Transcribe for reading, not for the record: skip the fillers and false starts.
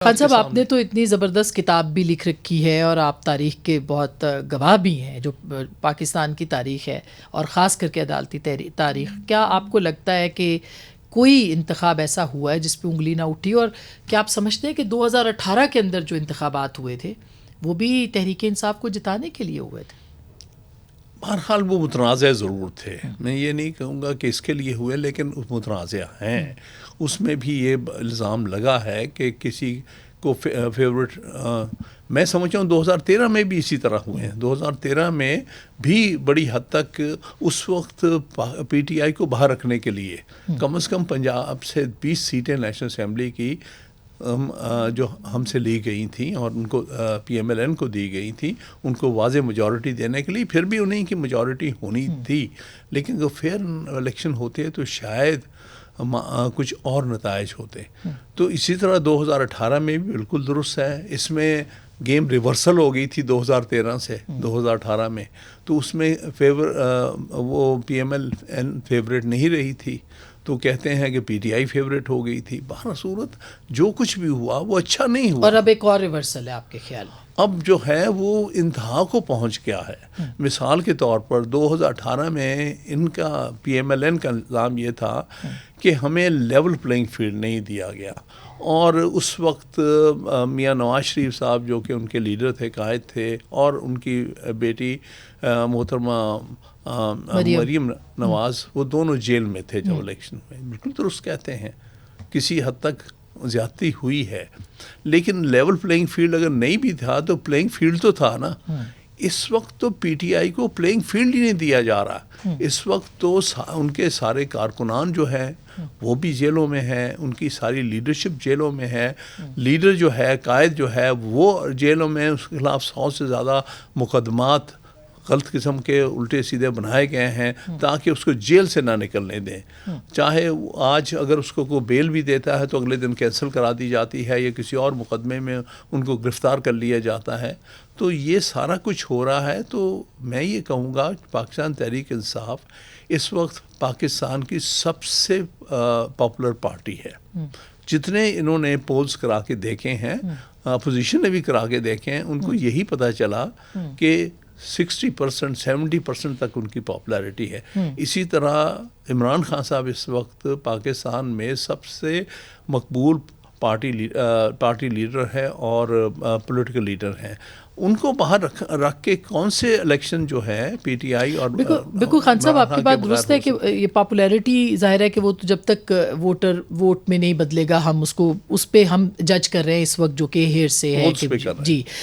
خان صاحب آپ نے تو اتنی زبردست کتاب بھی لکھ رکھی ہے اور آپ تاریخ کے بہت گواہ بھی ہیں، جو پاکستان کی تاریخ ہے اور خاص کر کے عدالتی تاریخ. کیا آپ کو لگتا ہے کہ کوئی انتخاب ایسا ہوا ہے جس پہ انگلی نہ اٹھی، اور کیا آپ سمجھتے ہیں کہ 2018 کے اندر جو انتخابات ہوئے تھے وہ بھی تحریک انصاف کو جتانے کے لیے ہوئے تھے؟ بہرحال وہ متنازع ضرور تھے، میں یہ نہیں کہوں گا کہ اس کے لیے ہوئے، لیکن متنازع ہیں. اس میں بھی یہ الزام لگا ہے کہ کسی کو فیورٹ، میں سمجھتا ہوں 2013 میں بھی اسی طرح ہوئے ہیں. 2013 میں بھی بڑی حد تک اس وقت پی ٹی آئی کو باہر رکھنے کے لیے کم از کم پنجاب سے 20 سیٹیں نیشنل اسمبلی کی جو ہم سے لی گئی تھیں اور ان کو پی ایم ایل این کو دی گئی تھی، ان کو واضح میجورٹی دینے کے لیے. پھر بھی انہیں کی میجورٹی ہونی تھی، لیکن اگر فیئر الیکشن ہوتے تو شاید کچھ اور نتائج ہوتے. تو اسی طرح 2018 میں بھی بالکل درست ہے. اس میں گیم ریورسل ہو گئی تھی 2013 سے 2018 میں، تو اس میں وہ P M L N favourite نہیں رہی تھی، تو کہتے ہیں کہ پی ٹی آئی فیوریٹ ہو گئی تھی. بہر صورت جو کچھ بھی ہوا وہ اچھا نہیں ہوا. اور اب ایک اور ریورسل ہے آپ کے خیال میں؟ اب جو ہے وہ انتہا کو پہنچ گیا ہے. مثال کے طور پر 2018 میں ان کا پی ایم ایل این کا الزام یہ تھا کہ ہمیں لیول پلینگ فیلڈ نہیں دیا گیا، اور اس وقت میاں نواز شریف صاحب جو کہ ان کے لیڈر تھے، قائد تھے، اور ان کی بیٹی محترمہ مریم نواز، وہ دونوں جیل میں تھے جب الیکشن میں. بالکل درست کہتے ہیں، کسی حد تک زیادتی ہوئی ہے، لیکن لیول پلینگ فیلڈ اگر نہیں بھی تھا تو پلینگ فیلڈ تو تھا نا. اس وقت تو پی ٹی آئی کو پلینگ فیلڈ ہی نہیں دیا جا رہا. اس وقت تو ان کے سارے کارکنان جو ہیں وہ بھی جیلوں میں ہیں، ان کی ساری لیڈرشپ جیلوں میں ہے، لیڈر جو ہے، قائد جو ہے، وہ جیلوں میں. اس کے خلاف 100 سے زیادہ مقدمات غلط قسم کے الٹے سیدھے بنائے گئے ہیں تاکہ اس کو جیل سے نہ نکلنے دیں. چاہے آج اگر اس کو کوئی بیل بھی دیتا ہے تو اگلے دن کینسل کرا دی جاتی ہے، یا کسی اور مقدمے میں ان کو گرفتار کر لیا جاتا ہے. تو یہ سارا کچھ ہو رہا ہے. تو میں یہ کہوں گا پاکستان تحریک انصاف اس وقت پاکستان کی سب سے پاپولر پارٹی ہے. جتنے انہوں نے پولز کرا کے دیکھے ہیں، اپوزیشن نے بھی کرا کے دیکھے ہیں، ان کو یہی پتہ چلا کہ 60%، 70% تک ان کی پاپولیرٹی ہے. اسی طرح عمران خان صاحب اس وقت پاکستان میں سب سے مقبول پارٹی لیڈر ہے اور پولیٹیکل لیڈر ہیں. ان کو باہر رکھ کے کون سے الیکشن جو ہے پی ٹی آئی اور بالکل خان صاحب آپ کی بات درست ہے کہ یہ پاپولیرٹی ظاہر ہے کہ وہ تو جب تک ووٹر ووٹ میں نہیں بدلے گا، ہم اس پہ ہم جج کر رہے ہیں اس وقت، جو کہ ہیر سے ہے. جی